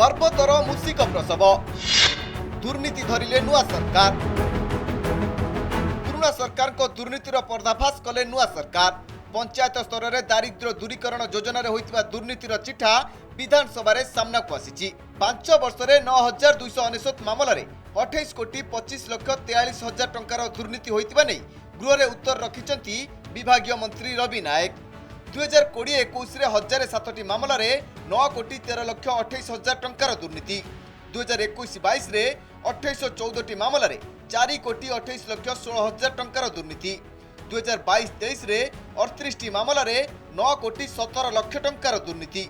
पर्वतर मूषिक प्रसव दुर्नीति धरिले नुआ सरकार पुराना सरकार को दुर्नीतिर पर्दाफाश कले नुआ सरकार पंचायत स्तर में दारिद्र्य दूरीकरण योजना होइतिबा दुर्नीतिर चिठा विधानसभा रे सामना को आसीची 5 वर्ष रे 9299 मामला रे 28 कोटी 25 लाख 43 हजार टंकार दुर्नीति होइतिबा नै गृह रे उत्तर रखिचंती विभागीय मंत्री रवि नायक 2020-21 रे 1007टी मामला रे 9 कोटी 13 लाख 28 हजार टंकार दुर्नीति 2021-22 रे 2814टी मामला रे 4 कोटी 28 लाख 16 हजार टंकार दुर्नीति 2022-23 रे 38टी मामला रे 9 कोटी 17 लाख टंकार दुर्नीति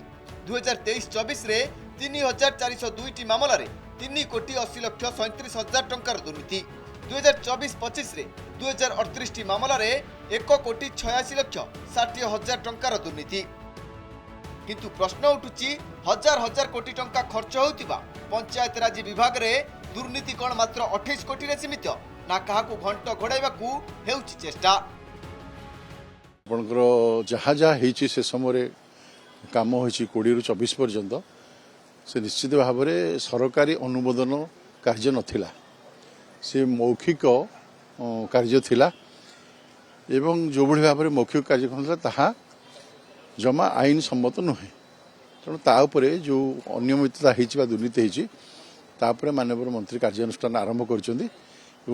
2023-24 रे 3402टी मामला रे 3 कोटी 80 लाख 37 हजार टंकार दुर्नीति 2024-25 रे 2038टी मामला रे 1 कोटी 86 लाख 60 हजार टंकार दुर्नीति किंतु प्रश्न उठुची हजार हजार कोटी टंका खर्च होउतिबा पंचायत राज विभाग रे दुर्नीति कोन मात्र 28 कोटी रे सीमित ना काहाकू घंट घोड़ाइबाकू हेउची चेष्टा आपणकर जहाँ जहाँ होती से समय काम हो 20 ରୁ 24 पर्यंत से निश्चित भाव में सरकारी अनुमोदन कार्य नथिला से मौखिक कार्य थिला एवं जो भाई भाव में मौखिक कार्य ताहा जमा आईन सम्मत नुहे तेणु ताऊपर जो अनियमितता होती दुर्नीति होती माननीय मंत्री कार्यानुष्ठान आरंभ कर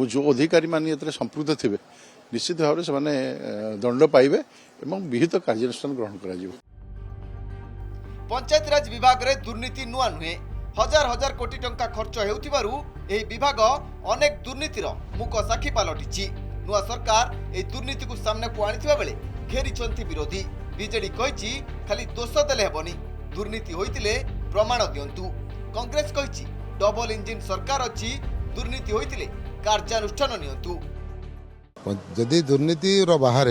जो अधिकारी मान संपृक्त थे निश्चित भाव से दंड पाइबे एवं विहित कार्यानुष्ठान ग्रहण करा पंचायत राज विभाग रे दुर्नीति नुआ नुहे हजार हजार कोटी टंका खर्च हेउथिबारु एही विभाग अनेक दुर्नीतिर मुख साखी पालटिछि नुआ सरकार एही दुर्नीति को सामने को आनिथिबा बेले घेरिछंती विरोधी बीजेडी कहिछि खाली दोष देले हेबनी दुर्नीति होइतिले प्रमाण दियंतु कांग्रेस कहिछि डबल इंजिन सरकार अछि दुर्नीति होइतिले कार्यानुष्ठान नियंतु जदि दुर्नीति बाहर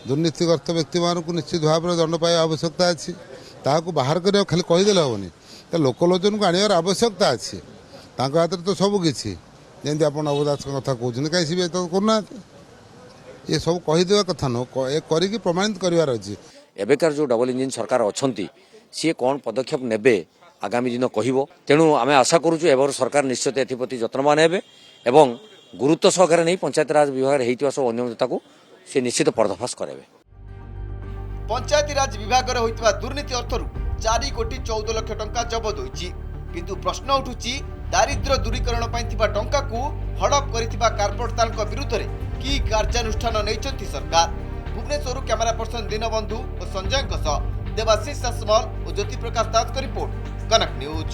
दुर्नीतिग्रस्त व्यक्ति मानक निश्चित भाव में दंड पाଇବା आवश्यकता अच्छी ताकू बाहर कर खाली कहीदेले हेनी तो लोकलोचन को आने आवश्यकता अच्छी हाथ में तो सबकि जमी आप नवदास कथा कहते कहीं सी तो करना ये सब कहीदेवा कथा नुह ये प्रमाणित करार अच्छी एबेकार जो डबल इंजिन सरकार अच्छी सी कौन पदक्षेप नेबे आगामी दिन कहब तेणु आम आशा करुचु एबर सरकार निश्चित एप्रति यत्नवान हेबे एवं गुरुत्व सहकार नहीं पंचायत राज विभाग में सब अनियमितता को सी निश्चित पर्दाफाश करेंगे पंचायती राज विभाग रे होइतबा दुर्नीति अर्थरु 4 कोटी 14 लाख टंका जबत होइछि किंतु प्रश्न उठुछि दारिद्र्य दूरीकरण पई थिबा टंका को हड़प करिथिबा कार्पोरेटरक विरुद्ध रे की कार्यानुष्ठान नैचंती सरकार भुवनेश्वर कैमरा पर्सन दीनबंधु और संजय सह देवाशीष सासमल और ज्योति प्रकाश दास का रिपोर्ट कनक न्यूज।